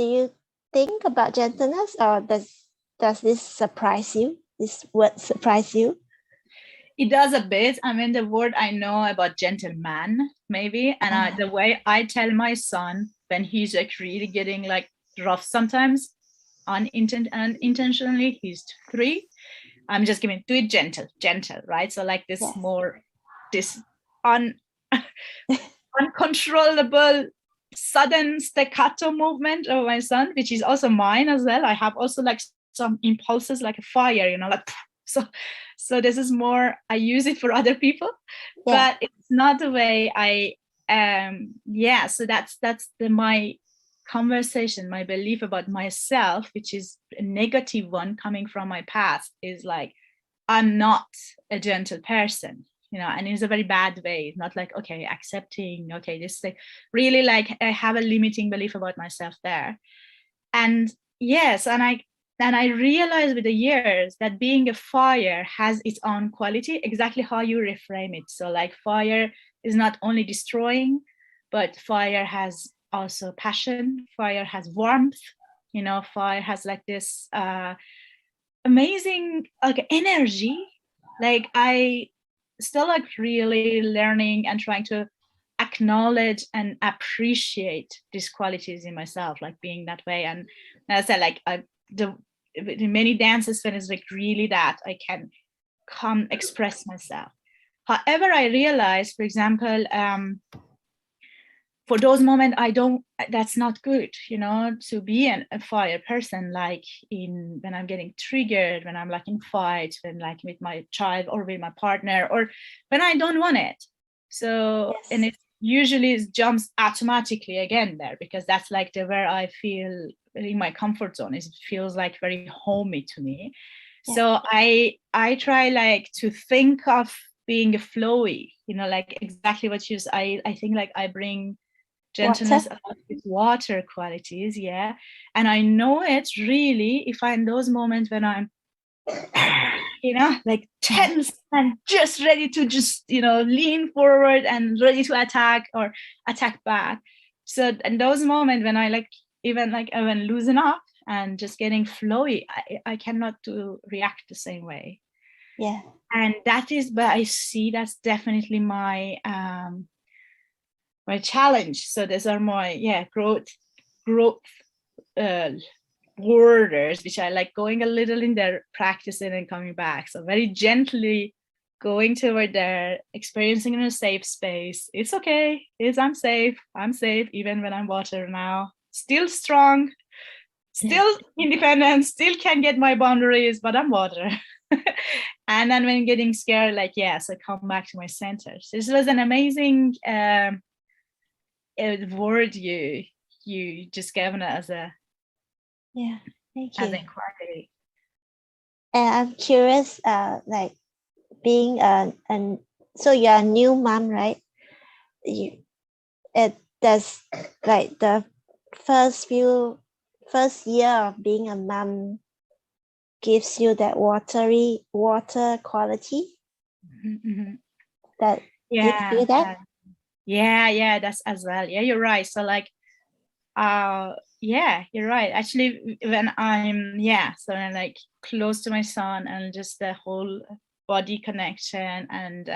do you think about gentleness, or does this surprise you? This word surprise you? It does a bit. I mean, the word I know about gentleman, maybe. And the way I tell my son when he's like really getting like rough sometimes, unintentionally, he's 3. I'm just giving, do it gentle, right? So like this more, this uncontrollable sudden staccato movement of my son, which is also mine as well. I have also like some impulses like a fire, you know, like so this is more, I use it for other people, but it's not the way I so that's my conversation, my belief about myself, which is a negative one coming from my past, is like I'm not a gentle person, you know, and it's a very bad way. It's not like, okay, accepting, okay, this is like really like I have a limiting belief about myself there. And yes, and I realized with the years that being a fire has its own quality, exactly how you reframe it. So like fire is not only destroying, but fire has also passion, fire has warmth, you know, fire has like this amazing like energy. Like I still like really learning and trying to acknowledge and appreciate these qualities in myself, like being that way. And as I said, like in many dances when it's like really that I can come express myself. However, I realized, for example, for those moments that's not good, you know, to be a fire person, like when I'm getting triggered, when I'm like in fights, when like with my child or with my partner, or when I don't want it. So and it usually jumps automatically again there, because that's like where I feel in my comfort zone. It feels like very homey to me. So I try like to think of being a flowy, you know, like exactly what you I think like I bring gentleness with water qualities, and I know it really if I'm in those moments when I'm you know, like tense and just ready to just, you know, lean forward and ready to attack or attack back. So in those moments when I like even loosen up and just getting flowy, I cannot react the same way. And that is, but I see that's definitely my challenge. So these are my growth borders, which I like going a little in there, practicing and coming back. So very gently going toward there, experiencing in a safe space. It's okay. I'm safe. Even when I'm water now. Still strong, still independent, still can get my boundaries, but I'm water. And then when getting scared, like, so come back to my center. So this was an amazing word you just given it as a thank you. As inquiry. And I'm curious, like being so you're a new mom, right? Does like the first year of being a mom gives you that water quality? Mm-hmm. That you feel that? That's as well. You're right. So like you're right. Actually, when I'm so I'm like close to my son and just the whole body connection, and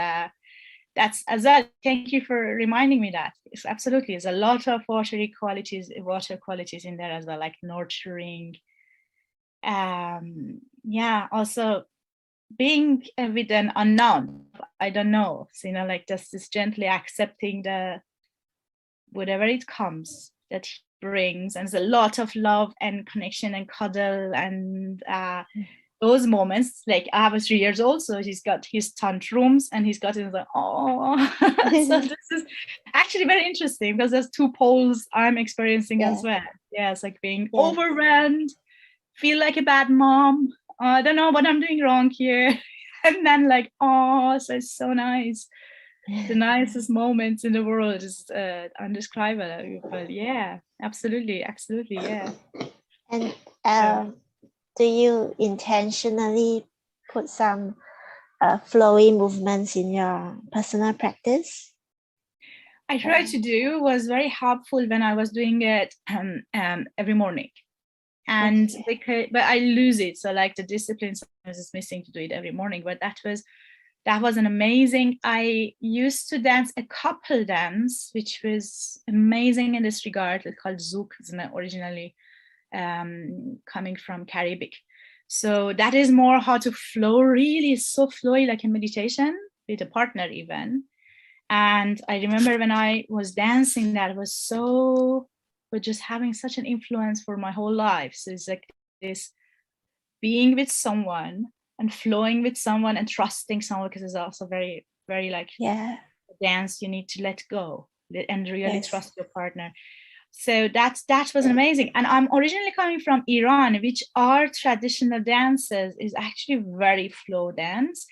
that's as well. Thank you for reminding me that. It's absolutely, there's a lot of water qualities in there as well, like nurturing. Also being with an unknown, I don't know. So, you know, like just gently accepting the whatever it comes that he brings, and there's a lot of love and connection and cuddle and those moments. Like I have a 3 years old, so he's got his tantrums and he's got his like, oh. So this is actually very interesting because there's two poles I'm experiencing as well. It's like being overwhelmed, feel like a bad mom, I don't know what I'm doing wrong here, and then like, oh, so it's so nice. The nicest moments in the world is undescribable. But absolutely, And do you intentionally put some flowy movements in your personal practice? I tried to do was very helpful when I was doing it every morning. And because, but I lose it. So like the discipline sometimes is missing to do it every morning. But that was an amazing. I used to dance a couple dance, which was amazing in this regard. It's called Zouk, originally coming from Caribbean. So that is more how to flow, really so flowy, like a meditation with a partner even. And I remember when I was dancing, that was so, but just having such an influence for my whole life. So it's like this being with someone and flowing with someone and trusting someone, because it's also very, very like dance, you need to let go and really trust your partner. So that was amazing. And I'm originally coming from Iran, which our traditional dances is actually very flow dance,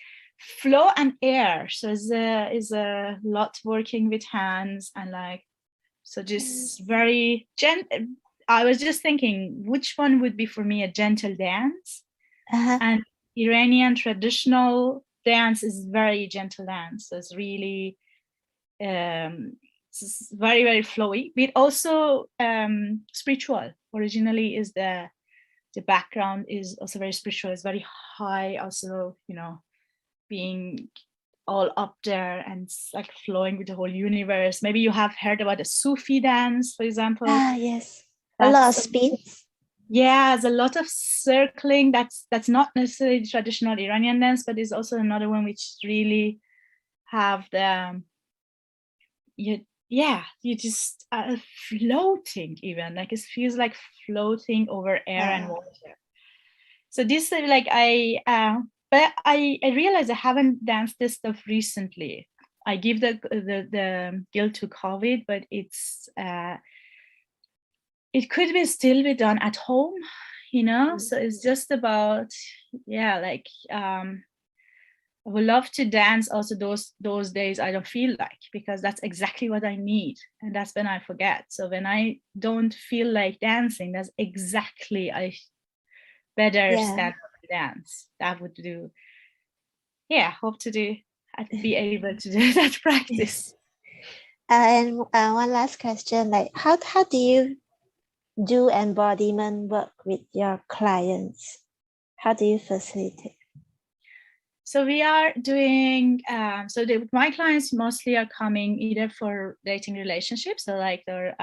flow and air. So is a lot working with hands and like, so just very gentle. I was just thinking which one would be for me a gentle dance. And Iranian traditional dance is very gentle dance. So it's really it's very, very flowy, but also spiritual. Originally is the background is also very spiritual. It's very high, also, you know, being all up there and like flowing with the whole universe. Maybe you have heard about the Sufi dance, for example. Yes, a lot of spins. Yeah, there's a lot of circling. That's not necessarily the traditional Iranian dance, but it's also another one which really have the you just are floating, even like it feels like floating over air and water. So this is like but I realized I haven't danced this stuff recently. I give the guilt to COVID, but it's it could be still be done at home, you know. So it's just about like I would love to dance also those days I don't feel like, because that's exactly what I need, and that's when I forget. So when I don't feel like dancing, that's exactly I better stand up and dance. That would do. Hope to do. I'd be able to do that practice. And one last question, like how do you do embodiment work with your clients? How do you facilitate? So we are doing, my clients mostly are coming either for dating relationships, so like they're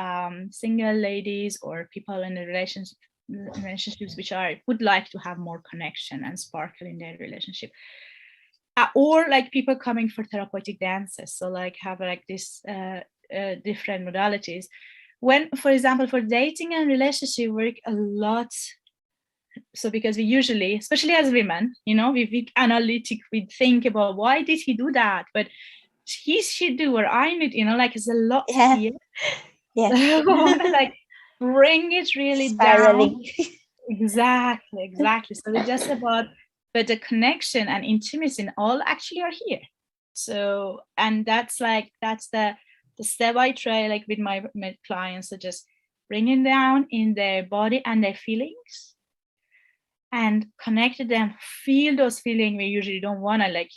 single ladies or people in the relationships which would like to have more connection and sparkle in their relationship. Or like people coming for therapeutic dances, so like have like this different modalities. When, for example, for dating and relationship work a lot, so because we usually, especially as women, you know, we analytic, we think about why did he do that, but he should do, or I need, you know, like it's a lot here. I want to like bring it really spiraling down. Exactly. So it's just about, but the connection and intimacy and all actually are here. So, and that's the step I try like with my clients, so just bringing down in their body and their feelings and connect them, feel those feelings we usually don't want to like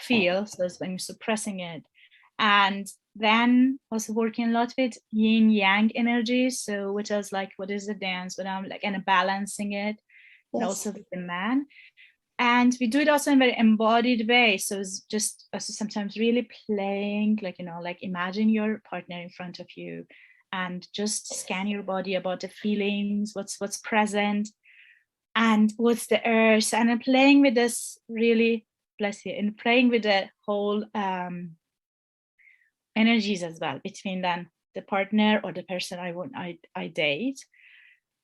feel. So it's when you're suppressing it. And then also working a lot with yin yang energy. So which is like, what is the dance? But I'm like, and balancing it, and also with the man. And we do it also in a very embodied way. So it's just also sometimes really playing, like, you know, like imagine your partner in front of you and just scan your body about the feelings, what's present and what's the urge. And I'm playing with this really, bless you, and playing with the whole energies as well between then the partner or the person I date.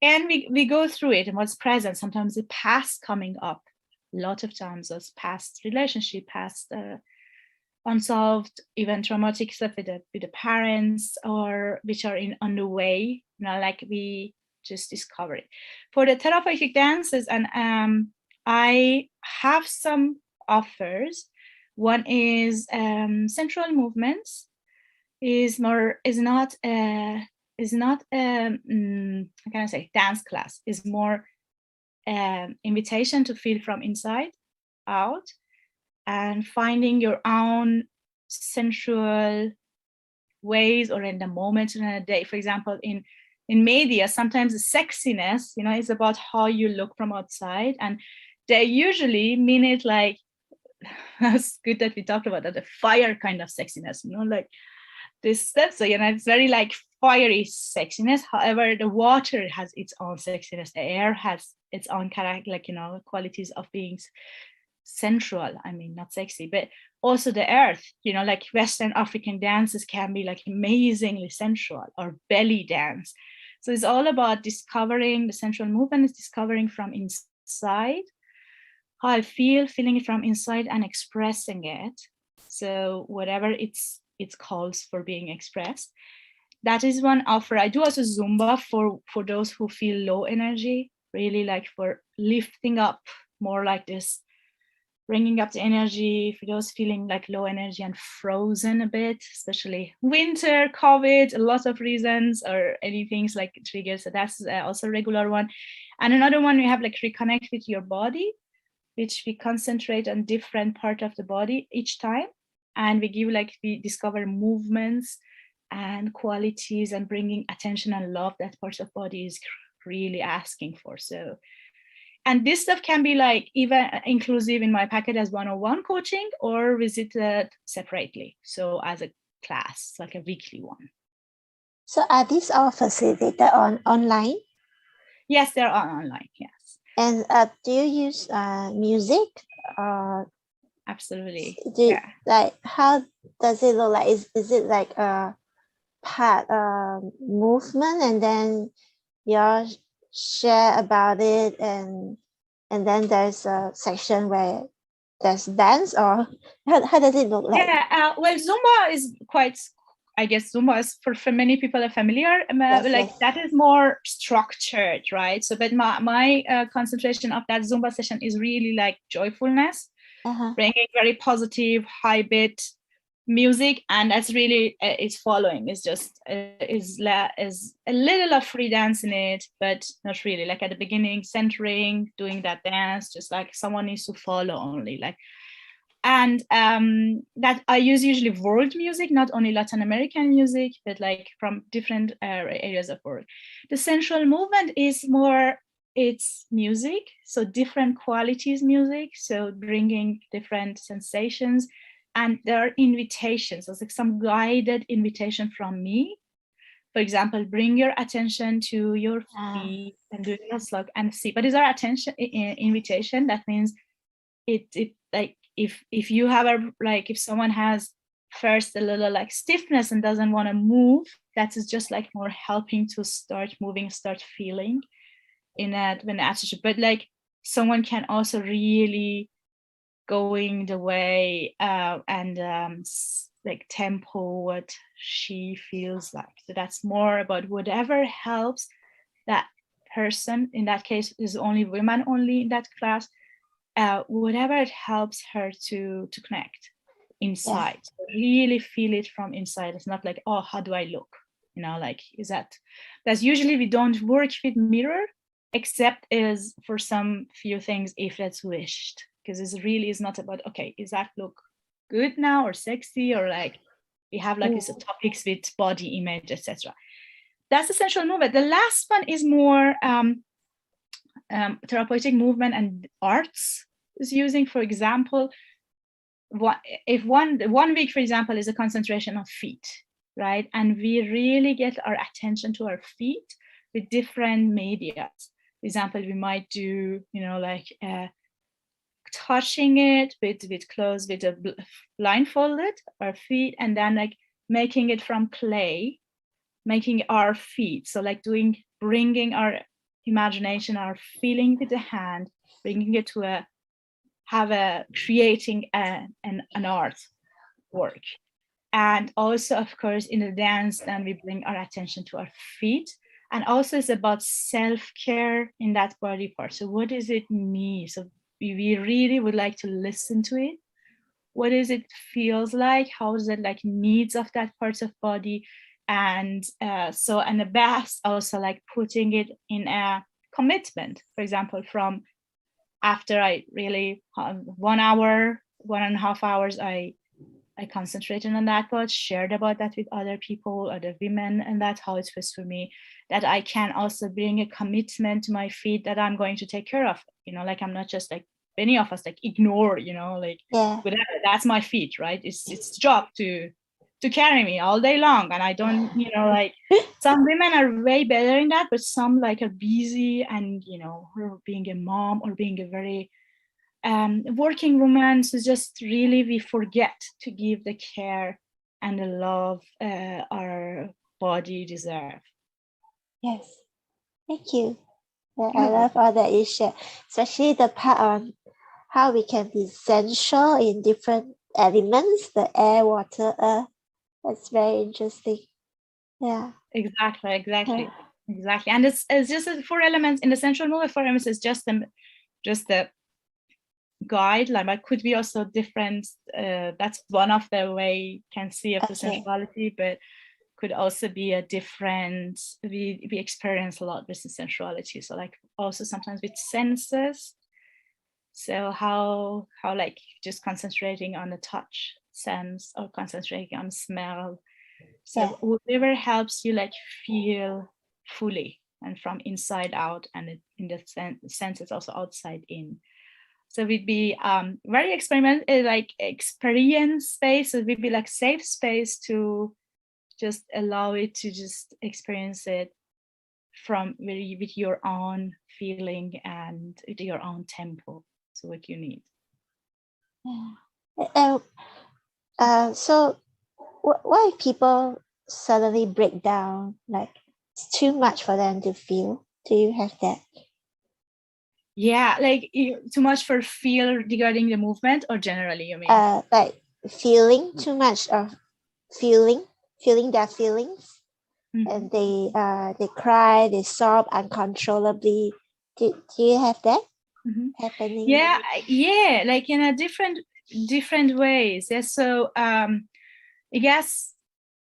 And we go through it and what's present. Sometimes the past coming up. A lot of times those past relationship, past unsolved, even traumatic stuff with the parents, or which are on the way, you know, like we just discover it. For the therapeutic dances, and I have some offers. One is central movements, is not how can I say, dance class, is more invitation to feel from inside out and finding your own sensual ways or in the moment in a day. For example, in media, sometimes the sexiness, you know, is about how you look from outside, and they usually mean it like, that's good that we talked about that, the fire kind of sexiness, you know, like this, that's, you know, it's very like fiery sexiness. However, the water has its own sexiness, the air has its own character, like, you know, qualities of being sensual, I mean, not sexy, but also the earth, you know, like Western African dances can be like amazingly sensual, or belly dance. So it's all about discovering the sensual movement, is discovering from inside how I feel, feeling it from inside and expressing it. So whatever it calls for being expressed. That is one offer. I do also Zumba for those who feel low energy, really like for lifting up more like this, bringing up the energy for those feeling like low energy and frozen a bit, especially winter, COVID, a lot of reasons or anything like triggers. So that's also a regular one. And another one, we have like reconnect with your body, which we concentrate on different part of the body each time. And we give like, we discover movements and qualities and bringing attention and love that part of body is really asking for. So, and this stuff can be like even inclusive in my package as one-on-one coaching or visited separately. So as a class, like a weekly one. So are these all facilitated online? Yes, they're online, yes. And do you use music? Absolutely. Yeah. Like, how does it look like? Is it like a part movement, and then you share about it, and then there's a section where there's dance, or how does it look like? Yeah, well, Zumba is quite, I guess Zumba is for many people are familiar, Yes. that is more structured, right? So, but my concentration of that Zumba session is really like joyfulness, bringing very positive, high beat music, and that's really it's following. It's just is a little of free dance in it, but not really. Like at the beginning, centering, doing that dance, just like someone needs to follow only, like. And that I use usually world music, not only Latin American music, but like from different areas of world. The sensual movement is more, it's music, so different qualities music, so bringing different sensations, and there are invitations. It's like some guided invitation from me. For example, bring your attention to your feet and do a slug and see. But is our attention invitation? That means it like if you have if someone has first a little like stiffness and doesn't want to move, that is just like more helping to start moving, start feeling in that when the attitude. But like someone can also really going the way and like tempo what she feels like. So that's more about whatever helps that person. In that case, is only women only in that class. Whatever it helps her to connect inside. So really feel it from inside. It's not like, oh, how do I look? You know, like, is that's usually we don't work with mirror, except is for some few things if that's wished, because it really is not about, okay, is that look good now or sexy, or like we have like these topics with body image, etc. That's the sensual movement. The last one is more therapeutic movement and arts is using. For example, if one week, for example, is a concentration of feet, right? And we really get our attention to our feet with different media. For example, we might do, you know, like touching it with clothes, with a blindfolded our feet, and then like making it from clay, making our feet. So like bringing our imagination, our feeling with the hand, bringing it to creating an art work. And also, of course, in the dance, then we bring our attention to our feet. And also it's about self-care in that body part. So what does it mean? So we really would like to listen to it. What is it feels like? How is it like needs of that part of body? And and the best also like putting it in a commitment. For example, from after I really 1 hour, 1.5 hours, I I concentrated on that part, shared about that with other people, other women, and that's how it was for me. That I can also bring a commitment to my feet that I'm going to take care of. Like I'm not just like many of us like ignore, like whatever. That's my feet, right? It's job to carry me all day long, and I don't, like some women are way better in that, but some like are busy and or being a mom or being a very working woman, so just really we forget to give the care and the love our body deserve. Yes, thank you. I love all that you share, especially the part on how we can be sensual in different elements, the air, water, earth. That's very interesting. Yeah. Exactly. And it's just the 4 elements in the sensual movement. 4 elements is just the guideline, but could be also different. That's one of the way you can see of the sensuality, but could also be a different, we experience a lot with the sensuality, so like also sometimes with senses, so how like just concentrating on the touch sense or concentrating on smell, so whatever helps you like feel fully and from inside out, and in the sense it's also outside in. So we'd be very experience space. So we'd be like safe space to just allow it to just experience it from with your own feeling and with your own tempo. So what you need. So why people suddenly break down? Like it's too much for them to feel. Do you have that? Yeah, like too much for feel regarding the movement, or generally, you mean? Like feeling too much of feeling their feelings, and they cry, they sob uncontrollably. Do you have that happening? Yeah, like in a different ways. Yeah, so I guess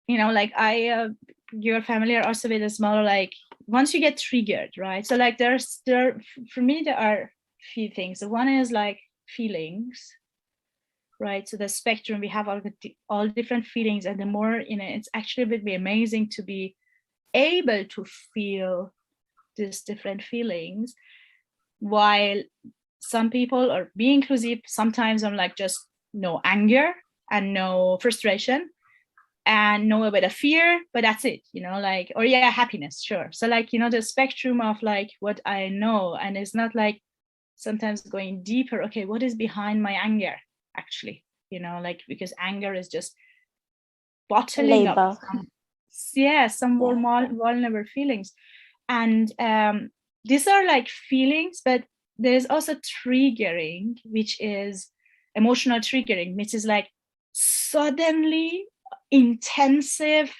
like you're familiar also with the smaller, like once you get triggered, right? So like there for me there are few things. So one is like feelings, right? So the spectrum, we have all different feelings, and the more it's actually would be amazing to be able to feel these different feelings, while some people, or be inclusive, sometimes I'm like just no anger and no frustration and know a bit of fear, but that's it, like, or happiness, sure. So like, the spectrum of like what I know, and it's not like sometimes going deeper, okay, what is behind my anger actually, like, because anger is just bottling up some vulnerable feelings. And these are like feelings, but there's also triggering, which is emotional triggering, which is like suddenly intensive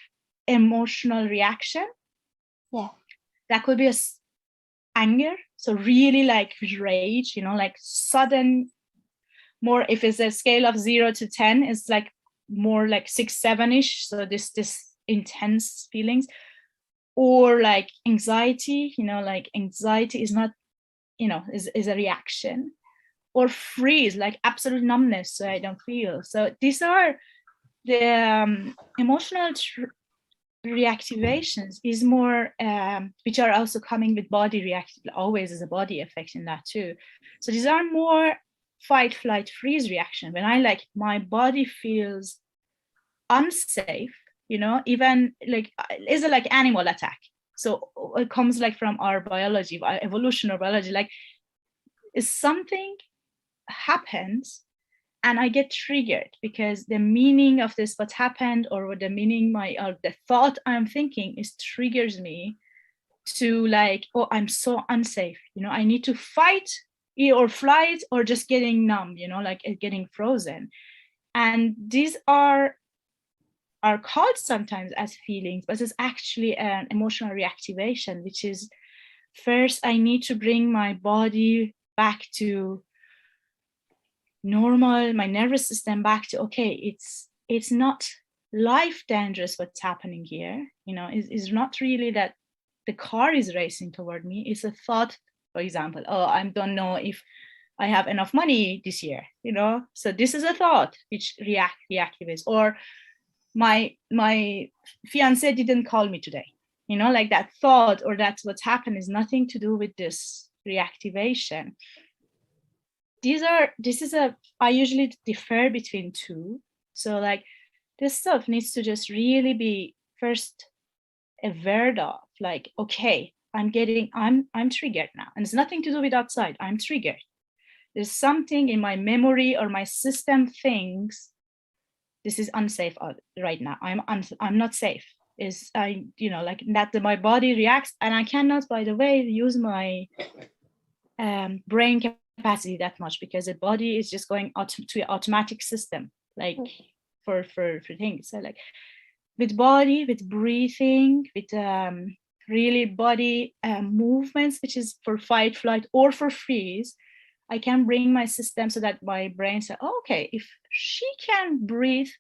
emotional reaction. That could be anger, so really like rage, like sudden, more, if it's a scale of 0 to 10, it's like more like 6, 7-ish, so this intense feelings. Or like anxiety, like anxiety is not, is a reaction. Or freeze, like absolute numbness, so I don't feel. So these are the emotional reactivations, is more which are also coming with body reaction, always is a body effect in that too. So these are more fight, flight, freeze reaction, when I like my body feels unsafe, even like is it like animal attack. So it comes like from our biology, our evolutionary biology, like is something happens and I get triggered because the meaning of this, what happened, or the meaning or the thought I'm thinking is triggers me to like, oh, I'm so unsafe, I need to fight or flight, or just getting numb, like getting frozen. And these are called sometimes as feelings, but it's actually an emotional reactivation, which is first I need to bring my body back to normal, my nervous system back to, okay, it's not life dangerous what's happening here, it's not really that the car is racing toward me, it's a thought, for example, oh, I don't know if I have enough money this year, you know? So this is a thought which reactivates. Or my fiance didn't call me today, you know, like that thought, or that's what's happened, is nothing to do with this reactivation. I usually differ between two. So like this stuff needs to just really be first aware of, like, okay, I'm triggered now, and it's nothing to do with outside. I'm triggered. There's something in my memory or my system thinks this is unsafe right now. I'm not safe. Is I, you know, like that my body reacts, and I cannot, by the way, use my brain capacity that much, because the body is just going to an automatic system, like for things. So like with body, with breathing, with really body movements, which is for fight, flight, or for freeze, I can bring my system so that my brain says, oh, okay, if she can breathe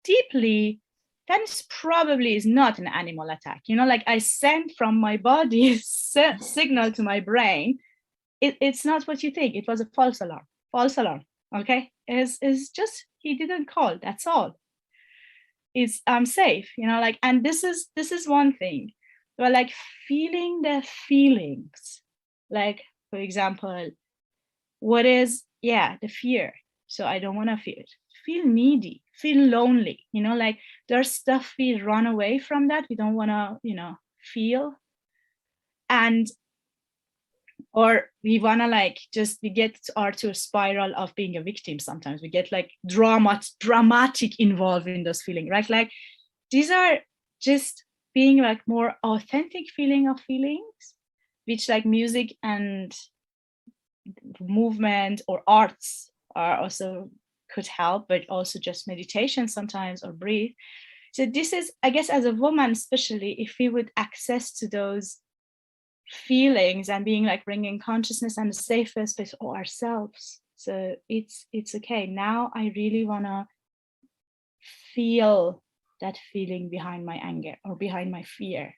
deeply, then it's probably is not an animal attack. You know, like I send from my body signal to my brain. It's not what you think. It was a false alarm. Okay, is just he didn't call. That's all. I'm safe. You know, like, and this is one thing. But like feeling the feelings, like for example, what is the fear? So I don't want to feel needy, feel lonely. You know, like there's stuff we run away from that we don't want to, you know, feel, and or we want to like we get to a spiral of being a victim. Sometimes we get like dramatic involved in those feelings, right? Like these are just being like more authentic feeling of feelings, which like music and movement or arts are also could help, but also just meditation sometimes, or breathe. So this is, I guess, as a woman especially, if we would access to those feelings and being like bringing consciousness and the safest space for ourselves. So it's okay. Now I really want to feel that feeling behind my anger or behind my fear.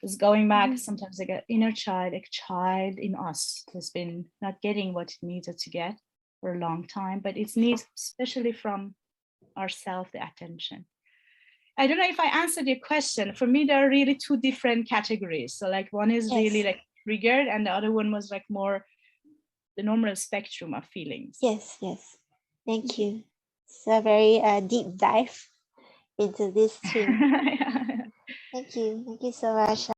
It's going back sometimes like an inner child, a child in us has been not getting what it needed to get for a long time, but it needs, especially from ourselves, the attention. I don't know if I answered your question. For me, there are really two different categories. So like one is really like triggered, and the other one was like more the normal spectrum of feelings. Yes. Thank you. It's a very deep dive into this too. Thank you so much.